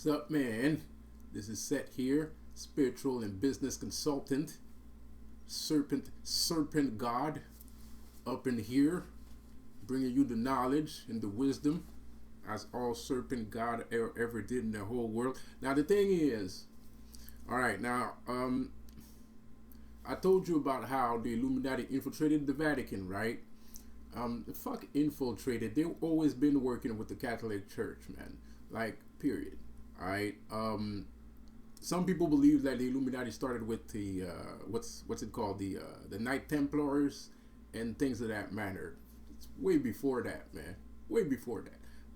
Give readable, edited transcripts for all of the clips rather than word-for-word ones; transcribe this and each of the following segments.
What's up, man? This is Set here, spiritual and business consultant, serpent God, up in here, bringing you the knowledge and the wisdom, as all serpent God ever did in the whole world. Now the thing is, all right, now I told you about how the Illuminati infiltrated the Vatican, right? Fuck infiltrated. They've always been working with the Catholic Church, man. Like, period. Alright. Some people believe that the Illuminati started with the what's it called? The Knight Templars and things of that matter. It's way before that, man. Way before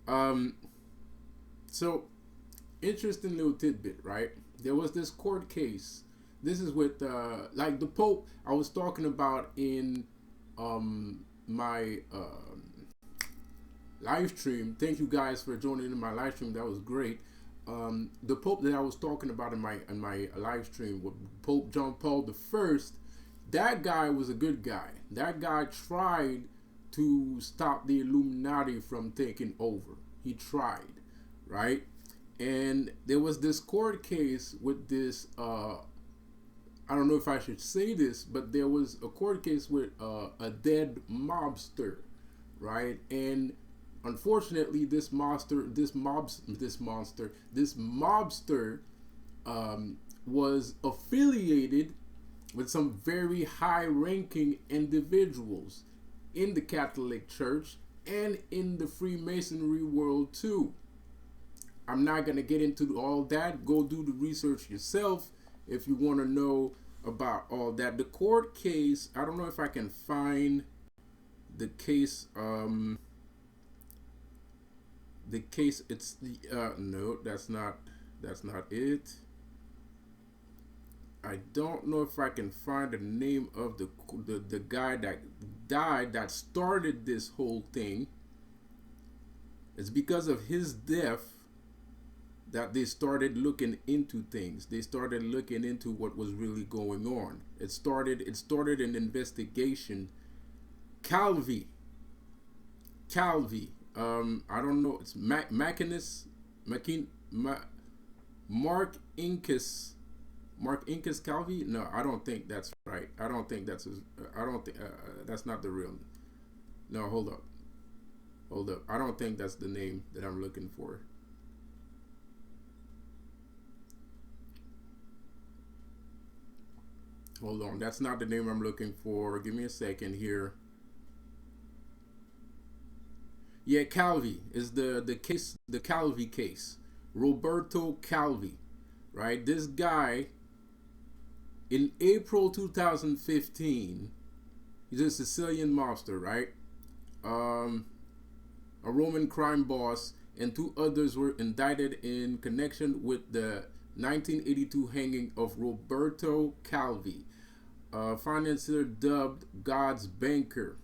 that. So interesting little tidbit, right? There was this court case. This is with like the Pope I was talking about in my live stream. Thank you guys for joining in my live stream. That was great. The Pope that I was talking about in my live stream with Pope John Paul I, that guy was a good guy. That guy tried to stop the Illuminati from taking over. He tried, right? And there was this court case with this I don't know if I should say this, but there was a court case with a dead mobster, right? And unfortunately, this mobster was affiliated with some very high-ranking individuals in the Catholic Church and in the Freemasonry world too. I'm not gonna get into all that. Go do the research yourself if you want to know about all that. The court case, I don't know if I can find the case. The case, it's the no, that's not it. I don't know if I can find the name of the guy that died, that started this whole thing. It's because of his death that they started looking into things. They started looking into what was really going on. It started an investigation. Calvi. I don't know. It's Mark Incus Calvi. No, I don't think that's right. I don't think that's that's not the real. No, hold up. I don't think that's the name that I'm looking for. Hold on, that's not the name I'm looking for. Give me a second here. Yeah, Calvi is the case, the Calvi case. Roberto Calvi, right? This guy, in April 2015, he's a Sicilian mobster, right? A Roman crime boss, and two others were indicted in connection with the 1982 hanging of Roberto Calvi, financier dubbed God's banker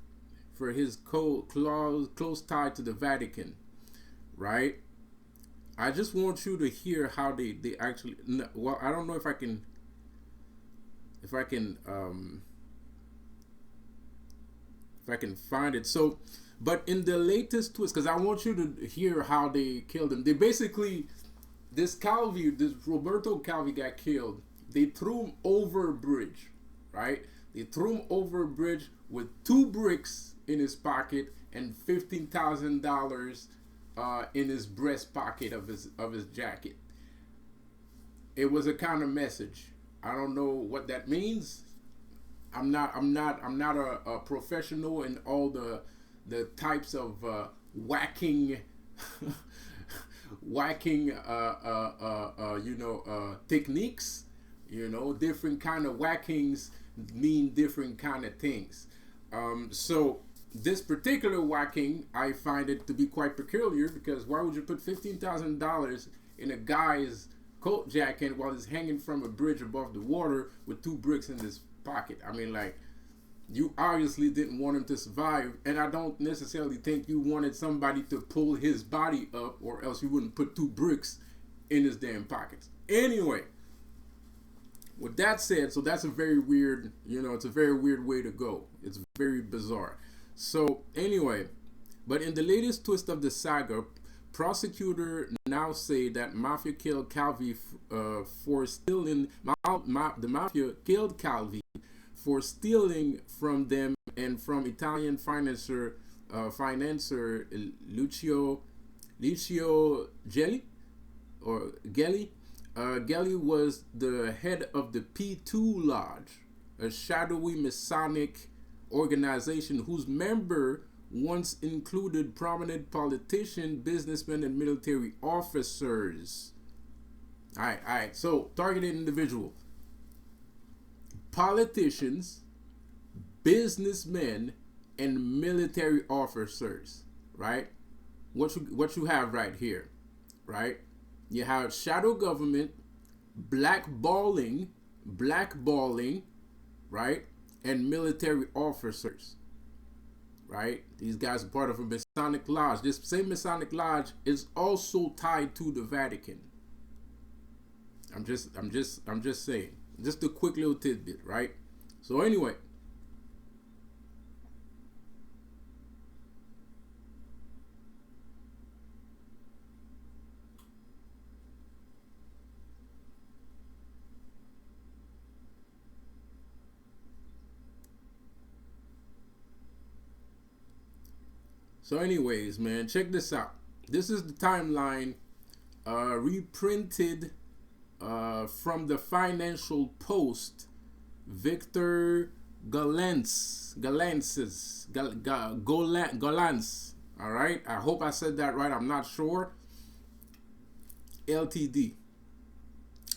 for his close tie to the Vatican, right? I just want you to hear how they actually, well, I don't know if I can find it. So, but in the latest twist, because I want you to hear how they killed him. They basically, this Roberto Calvi got killed. They threw him over a bridge, right? They threw him over a bridge with 2 bricks in his pocket and $15,000 in his breast pocket of his jacket. It was a kind of message. I don't know what that means. I'm not a professional in all the types of whacking techniques. Different kind of whackings mean different kind of things. So this particular whacking, I find it to be quite peculiar, because why would you put $15,000 in a guy's coat jacket while he's hanging from a bridge above the water with 2 bricks in his pocket? I mean, like, you obviously didn't want him to survive, and I don't necessarily think you wanted somebody to pull his body up, or else you wouldn't put 2 bricks in his damn pockets. Anyway, with that said, so that's a very weird, it's a very weird way to go. It's very bizarre. So anyway, but in the latest twist of the saga, Prosecutor now say that mafia killed Calvi for stealing. The mafia killed Calvi for stealing from them and from Italian financer Lucio Gelli or Gelli. Gelli was the head of the P2 Lodge, a shadowy Masonic organization whose member once included prominent politicians, businessmen, and military officers. All right. So, targeted individual: politicians, businessmen, and military officers. Right? What you have right here, right? You have shadow government, blackballing, right, and military officers. Right? These guys are part of a Masonic lodge. This same Masonic lodge is also tied to the Vatican. I'm just saying. Just a quick little tidbit, right? So anyway. So anyways, man, check this out. This is the timeline reprinted from the Financial Post. Victor Golans. All right. I hope I said that right. I'm not sure. Ltd.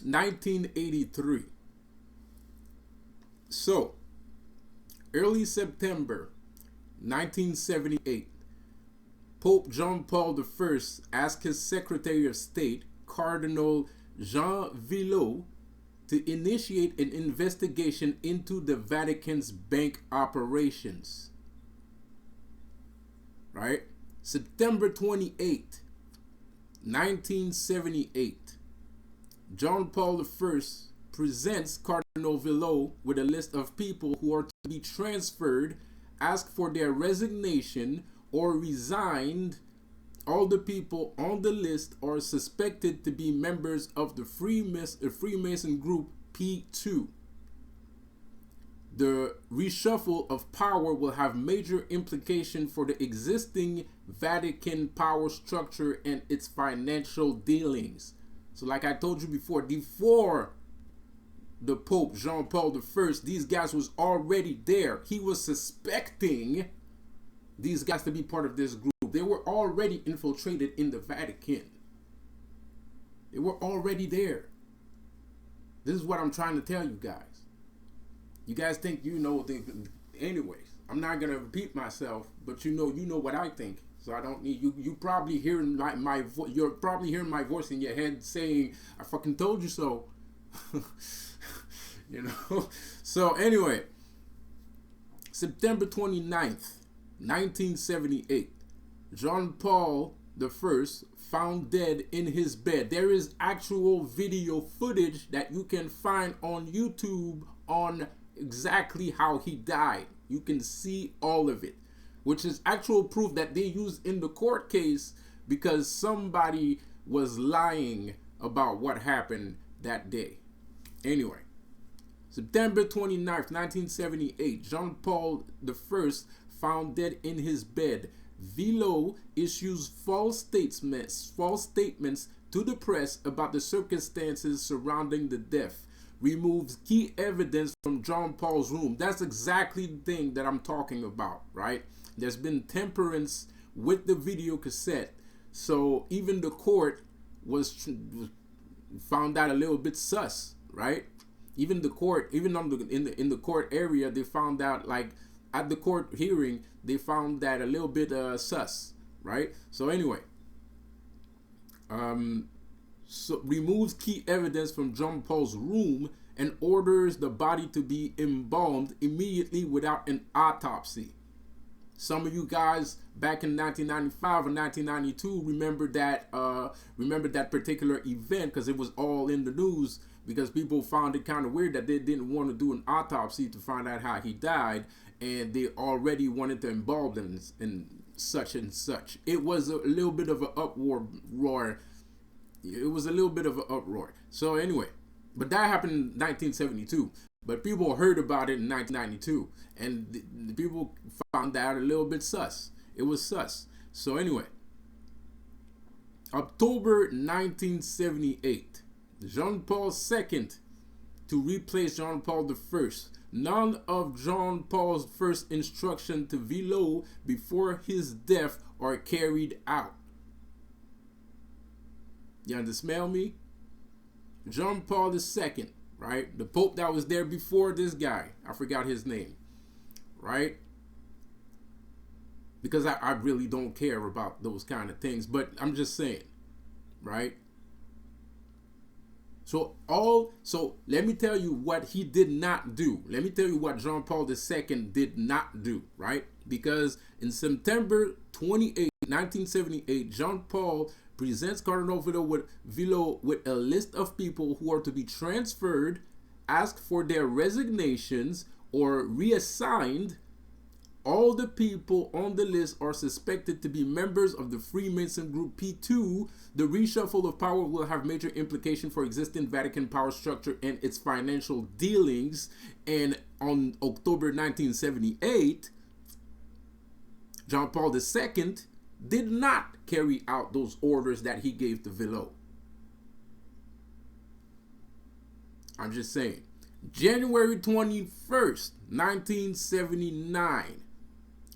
1983. So, early September 1978. Pope John Paul I asked his Secretary of State, Cardinal Jean Villot, to initiate an investigation into the Vatican's bank operations. Right? September 28, 1978. John Paul I presents Cardinal Villot with a list of people who are to be transferred, ask for their resignation, or resigned. All the people on the list are suspected to be members of the Freemason group P2. The reshuffle of power will have major implication for the existing Vatican power structure and its financial dealings. So like I told you before the Pope Jean Paul I, these guys was already there. He was suspecting these guys to be part of this group. They were already infiltrated in the Vatican. They were already there. This is what I'm trying to tell you guys. You guys think you know things. Anyways, I'm not gonna repeat myself, but you know what I think. So I don't need you. You probably hearing my voice. You're probably hearing my voice in your head saying, "I fucking told you so." You know. So anyway, September 29th. 1978, John Paul I found dead in his bed. There is actual video footage that you can find on YouTube on exactly how he died. You can see all of it, which is actual proof that they used in the court case because somebody was lying about what happened that day. Anyway, September 29th, 1978, John Paul I found dead in his bed. Villot issues false statements to the press about the circumstances surrounding the death. Removes key evidence from John Paul's room. That's exactly the thing that I'm talking about, right? There's been temperance with the video cassette, so even the court was found out a little bit sus, right? Even the court, even on in the court area, they found out, like, at the court hearing, they found that a little bit sus, right? So anyway, so removes key evidence from John Paul's room and orders the body to be embalmed immediately without an autopsy. Some of you guys back in 1995 or 1992 remember that particular event because it was all in the news, because people found it kind of weird that they didn't want to do an autopsy to find out how he died, and they already wanted to embalm him. And such and such. It was a little bit of an uproar. It was a little bit of an uproar. So anyway, but that happened in 1972. But people heard about it in 1992, and the people found that a little bit sus. It was sus. So anyway, October 1978, Jean Paul II to replace Jean Paul I. None of Jean Paul's first instruction to Villot before his death are carried out. You understand me? Jean Paul II, right? The Pope that was there before this guy. I forgot his name, right? Because I really don't care about those kind of things, but I'm just saying, right? So let me tell you what he did not do. Let me tell you what Jean Paul II did not do, right? Because in September 28, 1978, Jean Paul presents Cardinal Villot with a list of people who are to be transferred, asked for their resignations, or reassigned. All the people on the list are suspected to be members of the Freemason group P2. The reshuffle of power will have major implication for existing Vatican power structure and its financial dealings. And on October 1978, Jean Paul II did not carry out those orders that he gave to Villot. I'm just saying. January 21st, 1979.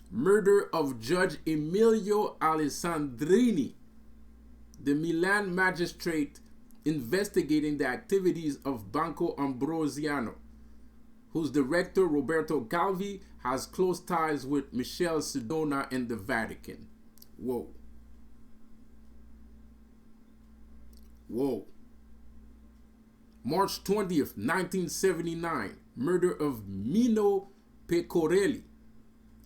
Murder of Judge Emilio Alessandrini, the Milan magistrate investigating the activities of Banco Ambrosiano, whose director, Roberto Calvi, has close ties with Michel Sedona and the Vatican. Whoa. Whoa. March 20th, 1979. Murder of Mino Pecorelli,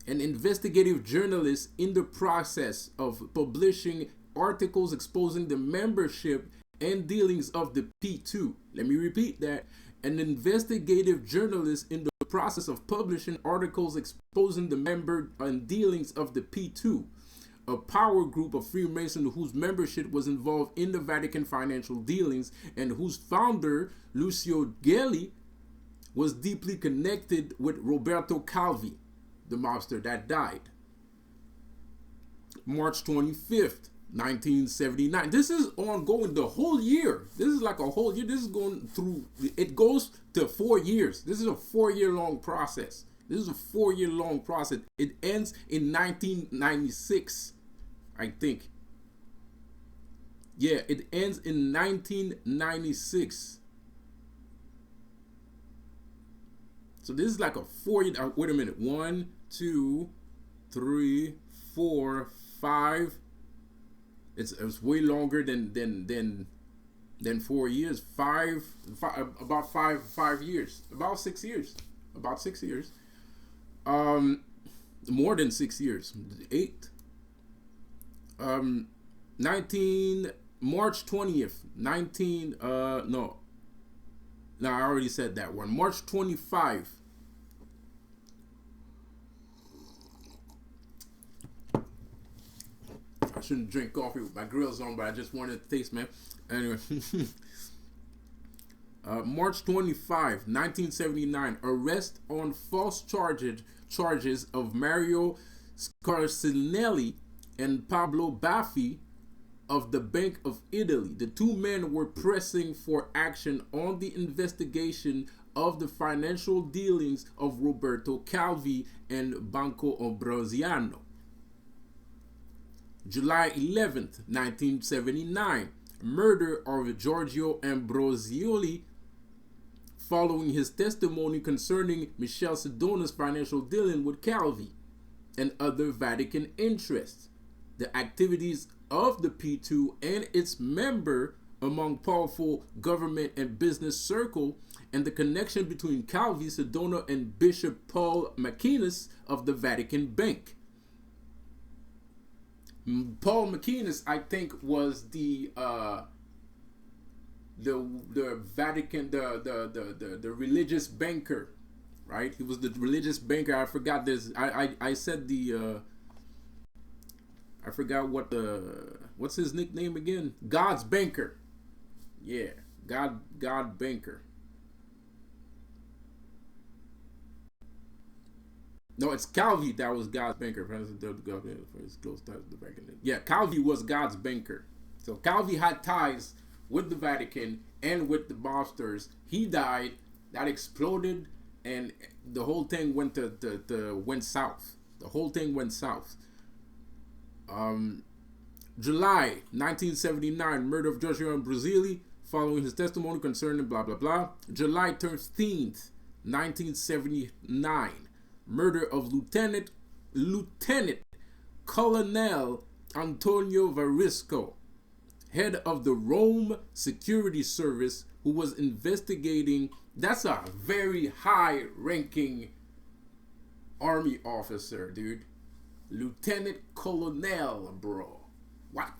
an investigative journalist in the process of publishing articles exposing the membership and dealings of the P2. Let me repeat that. An investigative journalist in the process of publishing articles exposing the member and dealings of the P2, a power group of Freemasons whose membership was involved in the Vatican financial dealings and whose founder, Lucio Gelli, was deeply connected with Roberto Calvi, the mobster that died. March 25th, 1979. This is ongoing the whole year. This is like a whole year. This is going through, it goes to 4 years. This is a 4-year long process. This is a 4-year long process. It ends in 1996, I think. Yeah, it ends in 1996. So this is like a 4-year, wait a minute, 1, 2, 3, 4, 5. It's way longer than 4 years. About five years, about 6 years, more than 6 years, 8. 19 March 20th, 19. No, I already said that one. March 25. I shouldn't drink coffee with my grills on, but I just wanted to taste, man. Anyway. March 25, 1979. Arrest on false charges of Mario Scarcinelli and Pablo Baffi of the Bank of Italy. The two men were pressing for action on the investigation of the financial dealings of Roberto Calvi and Banco Ambrosiano. July 11th, 1979. Murder of Giorgio Ambrosioli following his testimony concerning Michel Sedona's financial dealing with Calvi and other Vatican interests, the activities of the P2 and its member among powerful government and business circle, and the connection between Calvi, Sedona, and Bishop Paul Macinus of the Vatican Bank. Paul Macinus, I think, was the Vatican, the religious banker, right? He was the religious banker. I forgot this. I said the I forgot what's his nickname again? God's banker. Yeah, God banker. No, it's Calvi that was God's banker. Yeah, Calvi was God's banker. So Calvi had ties with the Vatican and with the mobsters. He died. That exploded, and the whole thing went south. The whole thing went south. Um, July 1979, murder of Giorgio Ambrosili, following his testimony concerning blah blah blah. July 13th, 1979, murder of Lieutenant Colonel Antonio Varisco, head of the Rome Security Service, who was investigating. That's a very high-ranking army officer, dude. Lieutenant Colonel, bro. What?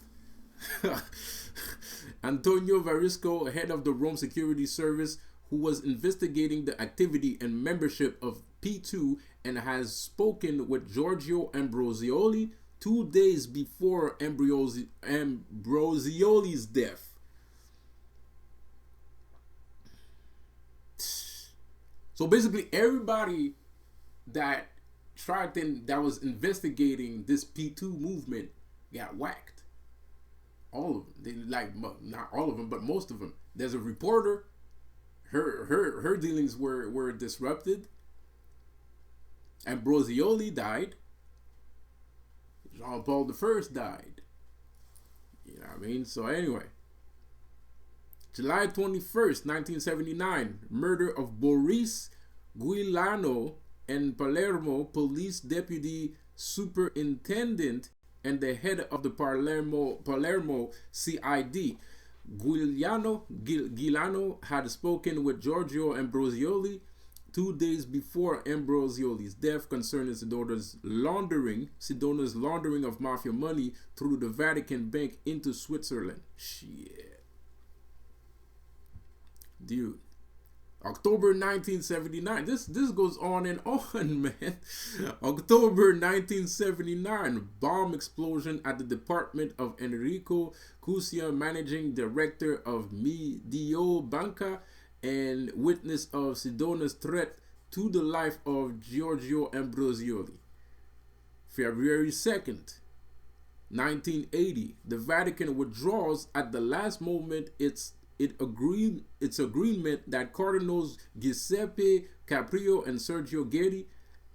Antonio Varisco, head of the Rome Security Service, who was investigating the activity and membership of P2 and has spoken with Giorgio Ambrosioli 2 days before Ambrosioli's death. So basically, everybody that that was investigating this P2 movement got whacked. All of them. They, like, not all of them, but most of them. There's a reporter. Her dealings were disrupted. Ambrosioli died. Jean Paul I died. You know what I mean? So anyway. July 21st, 1979, murder of Boris Guilano and Palermo police deputy superintendent and the head of the Palermo CID. Guilano had spoken with Giorgio Ambrosioli 2 days before Ambrosioli's death concerning Sidona's laundering of mafia money through the Vatican Bank into Switzerland. Shit. Dude. October 1979. This goes on and on, man. October 1979. Bomb explosion at the department of Enrico Cusia, managing director of Medio Banca and witness of Sidona's threat to the life of Giorgio Ambrosioli. February 2nd, 1980. The Vatican withdraws at the last moment its agreement that Cardinals Giuseppe Caprio and Sergio Guerri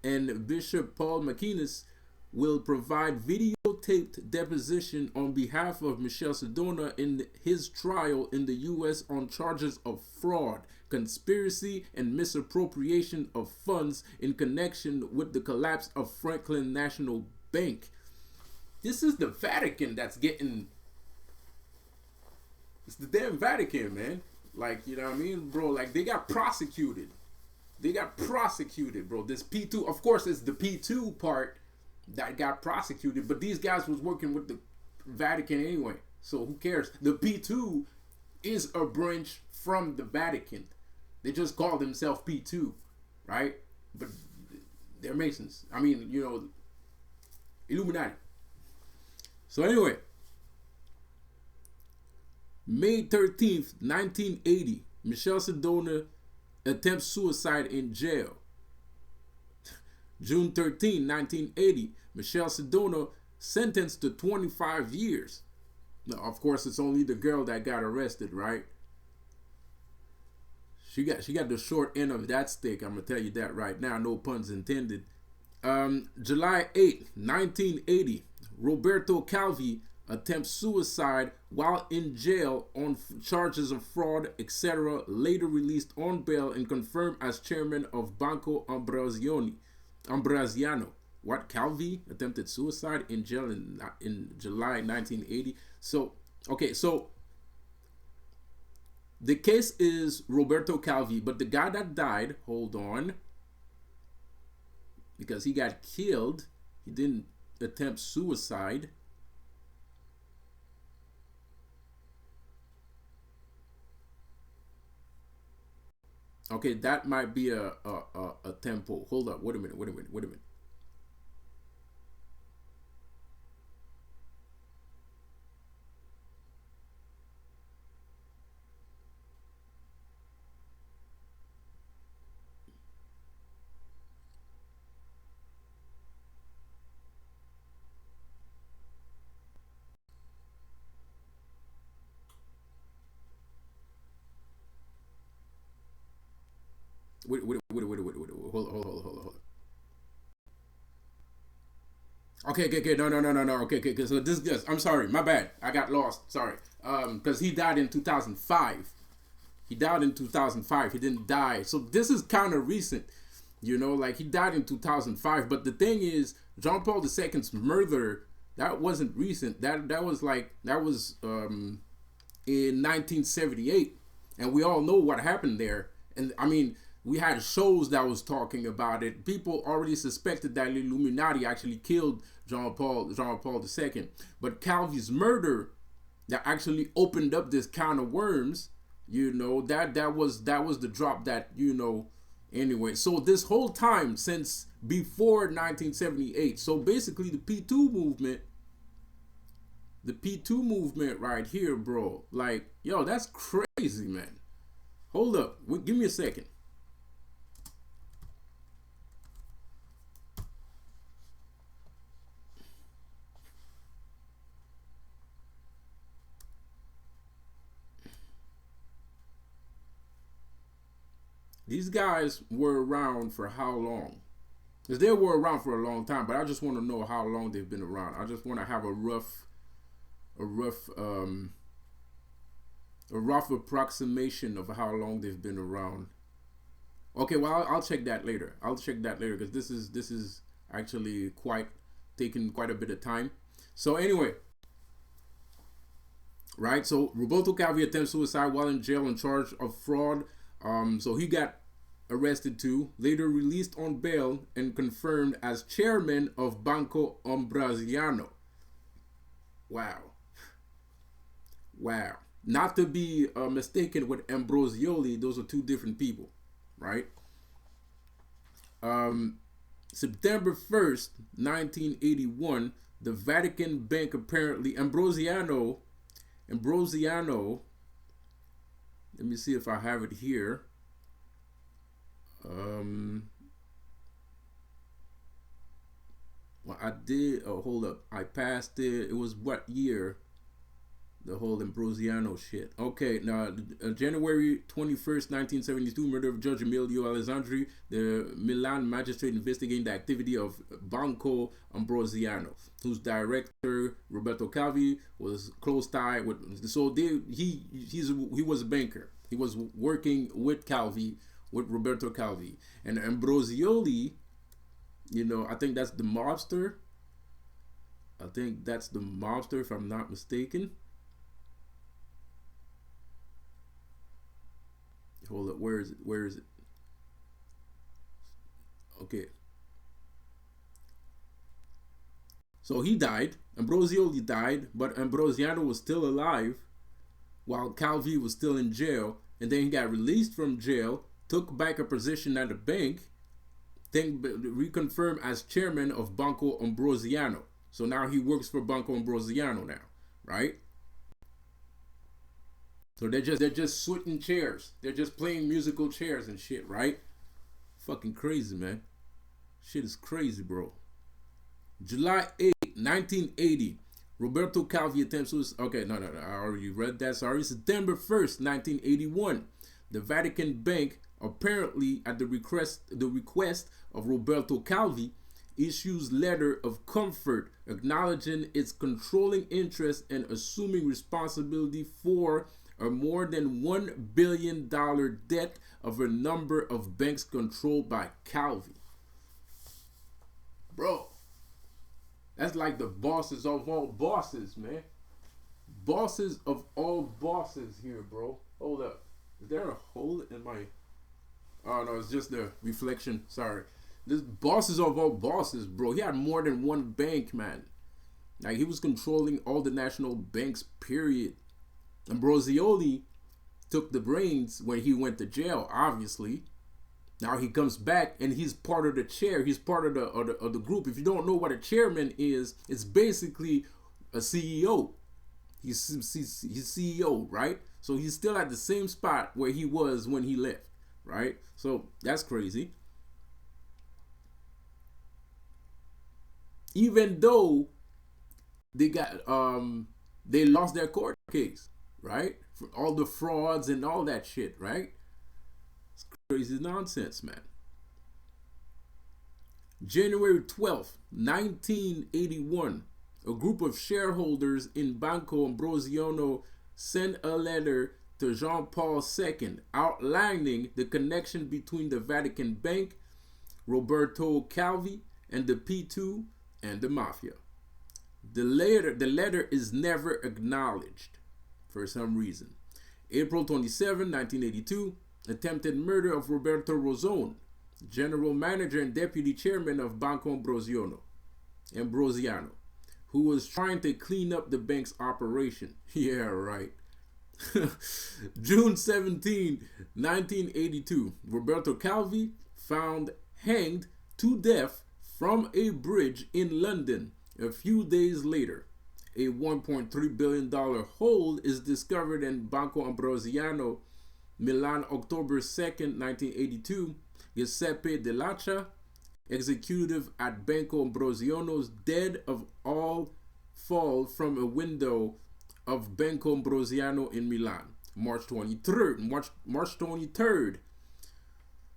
and Bishop Paul McInnes will provide videotaped deposition on behalf of Michel Sidona in his trial in the U.S. on charges of fraud, conspiracy, and misappropriation of funds in connection with the collapse of Franklin National Bank. This is the Vatican that's getting... It's the damn Vatican, man. Like, you know what I mean, bro? Like, they got prosecuted. They got prosecuted, bro. This P2, of course, it's the P2 part that got prosecuted, but these guys was working with the Vatican anyway. So who cares? The P2 is a branch from the Vatican. They just call themselves P2, right? But they're Masons. I mean, you know, Illuminati. So anyway, May 13th, 1980, Michel Sidona attempts suicide in jail. June 13, 1980, Michel Sidona sentenced to 25 years. Now, of course, it's only the girl that got arrested, right? She got the short end of that stick. I'm gonna tell you that right now. No puns intended. July 8, 1980, Roberto Calvi attempts suicide while in jail on charges of fraud, etc. Later released on bail and confirmed as chairman of Banco Ambrosiano. What? Calvi attempted suicide in jail in July 1980. So, okay, so the case is Roberto Calvi, but the guy that died, hold on, because he got killed, he didn't attempt suicide. Okay, that might be a tempo. Hold up. Wait a minute. Hold. Okay. No. Okay. So this, yes, I'm sorry, my bad. I got lost. Sorry. Because he died in 2005. He died in 2005. He didn't die. So this is kind of recent. Like he died in 2005. But the thing is, John Paul II's murder, that wasn't recent. That was in 1978, and we all know what happened there. And I mean, we had shows that was talking about it. People already suspected that Illuminati actually killed John Paul II. But Calvi's murder, that actually opened up this can of worms. That was the drop that. Anyway, so this whole time since before 1978, so basically the P2 movement right here, bro. Like, yo, that's crazy, man. Hold up. Give me a second. These guys were around for how long? Because they were around for a long time, but I just want to know how long they've been around. I just want to have a rough, a rough approximation of how long they've been around. Okay, well, I'll check that later. I'll check that later because this is actually quite taking quite a bit of time. So anyway, right? So Roberto Calvi attempts suicide while in jail on charge of fraud. So he got arrested too. Later released on bail and confirmed as chairman of Banco Ambrosiano. Wow, wow. Not to be mistaken with Ambrosioli. Those are two different people, right? Um, September 1st, 1981, the Vatican Bank apparently Ambrosiano. Let me see if I have it here. Well, I did. Oh, hold up. I passed it. It was what year? The whole Ambrosiano shit. Okay, now January 21st, 1972, murder of Judge Emilio Alessandri, the Milan magistrate investigating the activity of Banco Ambrosiano, whose director Roberto Calvi was close tie with. So he was a banker. He was working with Calvi, with Roberto Calvi, and Ambrosioli. I think that's the mobster. If I'm not mistaken. Hold up, where is it? Okay. So he died. Ambrosioli died, but Ambrosiano was still alive while Calvi was still in jail. And then he got released from jail, took back a position at the bank, then reconfirmed as chairman of Banco Ambrosiano. So now he works for Banco Ambrosiano now, right? So they're just switching chairs. They're just playing musical chairs and shit, right? Fucking crazy, man. Shit is crazy, bro. July 8th, 1980. Roberto Calvi attempts suicide. Okay, no. I already read that. Sorry. September 1st, 1981. The Vatican Bank, apparently at the request of Roberto Calvi, issues letter of comfort acknowledging its controlling interest and assuming responsibility for a more than $1 billion debt of a number of banks controlled by Calvi. Bro, that's like the bosses of all bosses, man. Bosses of all bosses here, bro. Hold up. Is there a hole in my... Oh, no, it's just the reflection. Sorry. This bosses of all bosses, bro. He had more than one bank, man. Like, he was controlling all the national banks, period. Ambrosioli took the brains when he went to jail, obviously. Now he comes back and he's part of the chair. He's part of the group. If you don't know what a chairman is, it's basically a CEO. He's CEO, right? So he's still at the same spot where he was when he left, right? So that's crazy. Even though they lost their court case, right? For all the frauds and all that shit, right? crazy nonsense, man. January 12th, 1981, a group of shareholders in Banco Ambrosiano sent a letter to Jean Paul II outlining the connection between the Vatican Bank, Roberto Calvi, and the P2 and the Mafia. The letter is never acknowledged for some reason. April 27, 1982, attempted murder of Roberto Rosone, general manager and deputy chairman of Banco Ambrosiano, who was trying to clean up the bank's operation. Yeah, right. June 17, 1982, Roberto Calvi found hanged to death from a bridge in London. A few days later, a $1.3 billion hold is discovered in Banco Ambrosiano, Milan, October 2nd, 1982. Giuseppe Dell'Accia, executive at Banco Ambrosiano's, dead of all fall from a window of Banco Ambrosiano in Milan. March 23rd,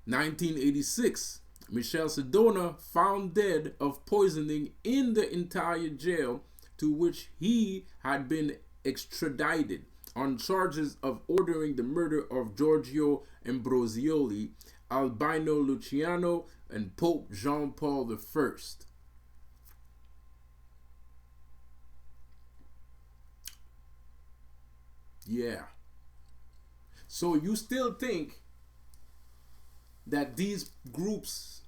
1986, Michel Sedona found dead of poisoning in the entire jail to which he had been extradited on charges of ordering the murder of Giorgio Ambrosioli, Albino Luciano, and Pope Jean Paul I. Yeah. So you still think that these groups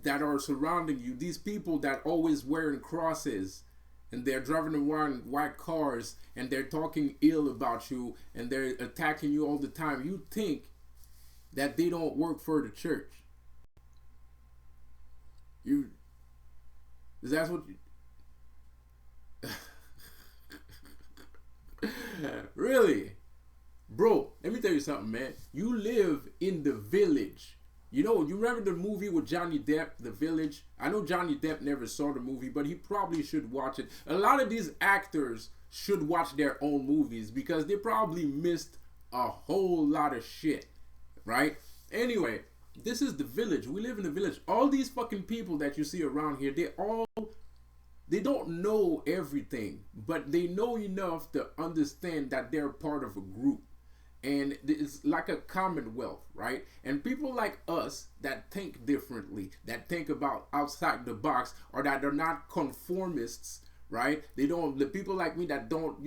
that are surrounding you, these people that always wearing crosses and they're driving around white cars and they're talking ill about you and they're attacking you all the time, you think that they don't work for the church? That's what you, really? Bro, let me tell you something, man. You live in the village. You know, you remember the movie with Johnny Depp, The Village? I know Johnny Depp never saw the movie, but he probably should watch it. A lot of these actors should watch their own movies because they probably missed a whole lot of shit, right? Anyway, this is the village. We live in the village. All these fucking people that you see around here, they don't know everything, but they know enough to understand that they're part of a group. And it's like a commonwealth, right? And people like us that think differently, that think about outside the box, or that are not conformists, right? The people like me that don't,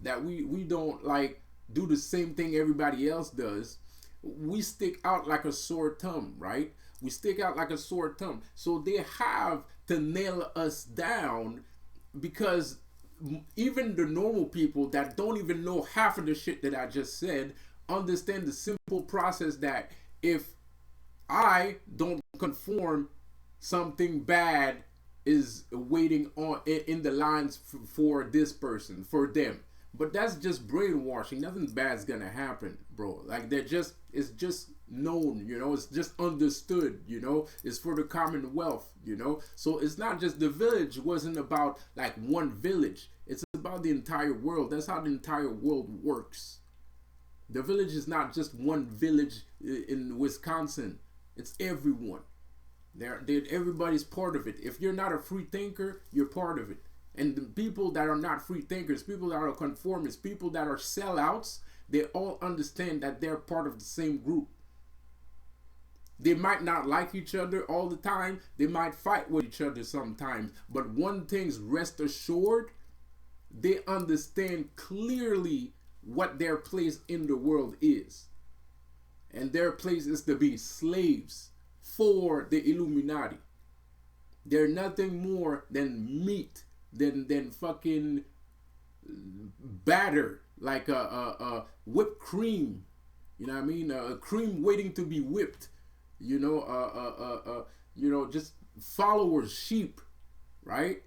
that we don't like do the same thing everybody else does. We stick out like a sore thumb, right? We stick out like a sore thumb. So they have to nail us down because even the normal people that don't even know half of the shit that I just said understand the simple process that if I don't conform, something bad is waiting on in the lines for this person, for them. But that's just brainwashing. Nothing bad's gonna happen, bro. Like it's just known, it's just understood, it's for the commonwealth, so it's not just the village. It wasn't about like one village, it's about the entire world. That's how the entire world works. The village is not just one village in Wisconsin, it's everyone. Everybody's part of it. If you're not a free thinker, you're part of it. And the people that are not free thinkers, people that are conformists, people that are sellouts, they all understand that they're part of the same group. They might not like each other all the time. They might fight with each other sometimes. But one thing's rest assured, they understand clearly what their place in the world is. And their place is to be slaves for the Illuminati. They're nothing more than meat, than fucking batter, like a whipped cream. You know what I mean? A cream waiting to be whipped. Just followers, sheep, right?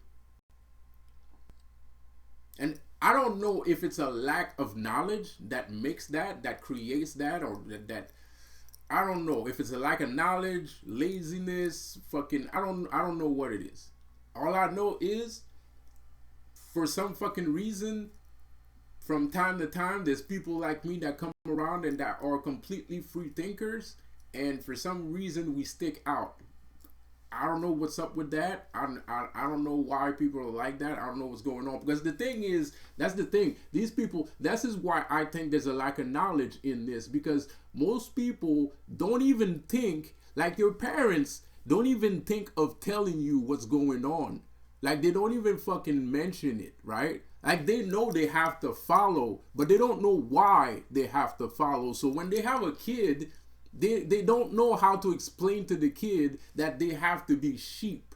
And I don't know if it's a lack of knowledge that makes that creates that, or that I don't know if it's a lack of knowledge, laziness, fucking I don't know what it is. All I know is, for some fucking reason, from time to time, there's people like me that come around and that are completely free thinkers, and for some reason we stick out. I don't know what's up with that. I don't know why people are like that. I don't know what's going on. Because the thing is, that's the thing. These people, this is why I think there's a lack of knowledge in this. Because most people don't even think, like your parents, don't even think of telling you what's going on. Like they don't even fucking mention it, right? Like they know they have to follow, but they don't know why they have to follow. So when they have a kid, they don't know how to explain to the kid that they have to be sheep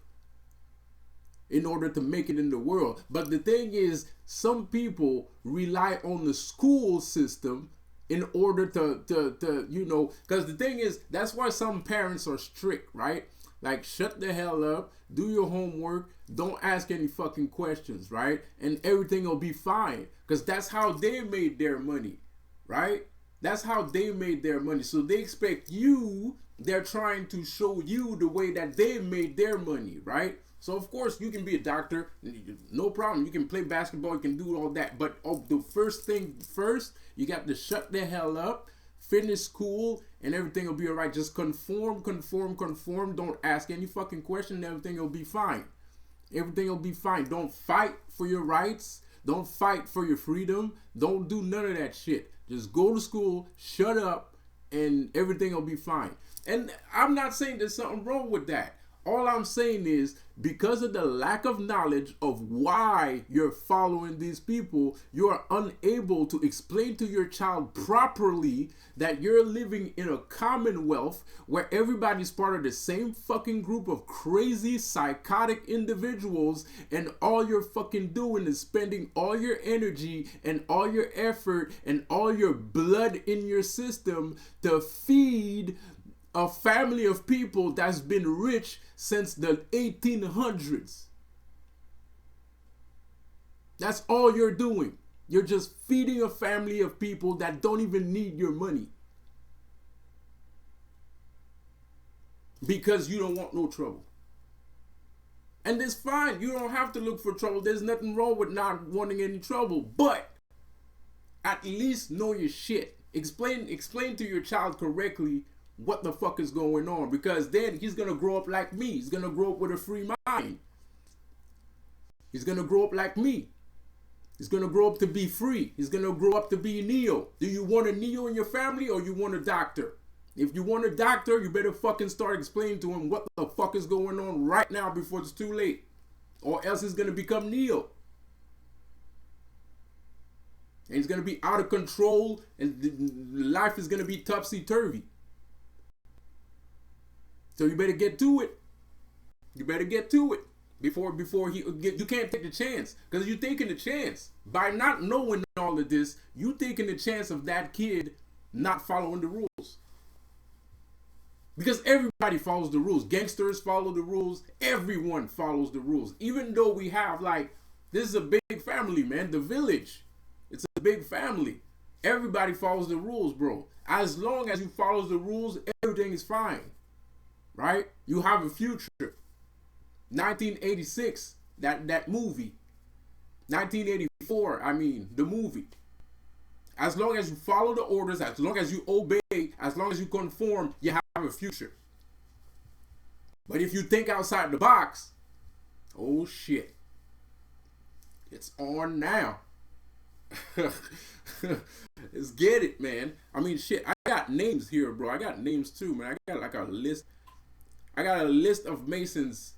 in order to make it in the world. But the thing is, some people rely on the school system in order to you know, because the thing is, that's why some parents are strict, right? Like, shut the hell up, do your homework, don't ask any fucking questions, right? And everything will be fine. Because that's how they made their money, right? That's how they made their money. So they expect you, they're trying to show you the way that they made their money, right? So of course you can be a doctor, no problem. You can play basketball, you can do all that. But the first thing first, you got to shut the hell up, finish school, and everything will be all right. Just conform. Don't ask any fucking question. Everything will be fine. Everything will be fine. Don't fight for your rights. Don't fight for your freedom. Don't do none of that shit. Just go to school, shut up, and everything will be fine. And I'm not saying there's something wrong with that. All I'm saying is, because of the lack of knowledge of why you're following these people, you are unable to explain to your child properly that you're living in a commonwealth where everybody's part of the same fucking group of crazy, psychotic individuals, and all you're fucking doing is spending all your energy and all your effort and all your blood in your system to feed a family of people that's been rich since the 1800s. That's all you're doing. You're just feeding a family of people that don't even need your money. Because you don't want no trouble. And it's fine. You don't have to look for trouble. There's nothing wrong with not wanting any trouble. But at least know your shit. Explain to your child correctly what the fuck is going on, because then he's gonna grow up like me. He's gonna grow up with a free mind. He's gonna grow up like me. He's gonna grow up to be free. He's gonna grow up to be Neo. Do you want a Neo in your family, or you want a doctor? If you want a doctor, you better fucking start explaining to him what the fuck is going on right now before it's too late, or else he's gonna become Neo. And he's gonna be out of control, and life is gonna be topsy-turvy. So you better get to it. You better get to it before you can't take the chance, because you're taking the chance by not knowing all of this. You taking the chance of that kid not following the rules, because everybody follows the rules. Gangsters follow the rules. Everyone follows the rules. Even though we have, like, this is a big family, man. The village, it's a big family. Everybody follows the rules, bro. As long as you follow the rules, everything is fine. Right? You have a future. 1986, that movie. 1984, I mean, the movie. As long as you follow the orders, as long as you obey, as long as you conform, you have a future. But if you think outside the box, oh shit. It's on now. Let's get it, man. I mean, shit, I got names here, bro. I got names too, man. I got like a list. I got a list of Masons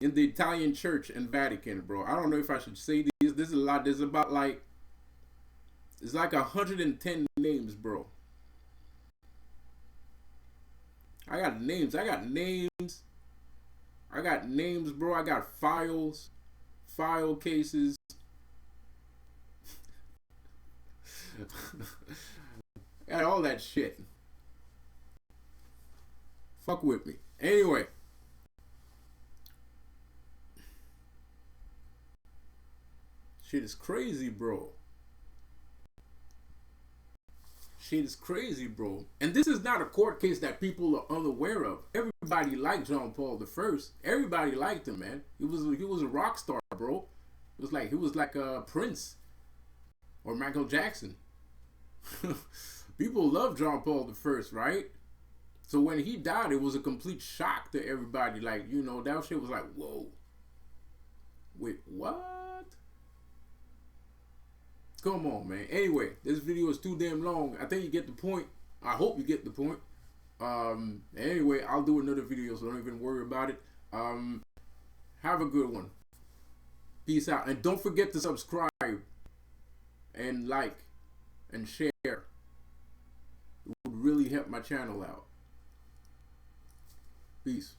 in the Italian Church and Vatican, bro. I don't know if I should say these. This is a lot. There's about like, it's like 110 names, bro. I got names. I got names, bro. I got files, file cases. I got all that shit. Fuck with me. Anyway, shit is crazy, bro. Shit is crazy, bro. And this is not a court case that people are unaware of. Everybody liked John Paul I. Everybody liked him, man. He was a rock star, bro. He was like a Prince or Michael Jackson. People love John Paul I, right? So when he died, it was a complete shock to everybody. Like, you know, that shit was like, whoa. Wait, what? Come on, man. Anyway, this video is too damn long. I think you get the point. I hope you get the point. Anyway, I'll do another video, so don't even worry about it. Have a good one. Peace out. And don't forget to subscribe and like and share. It would really help my channel out. Peace.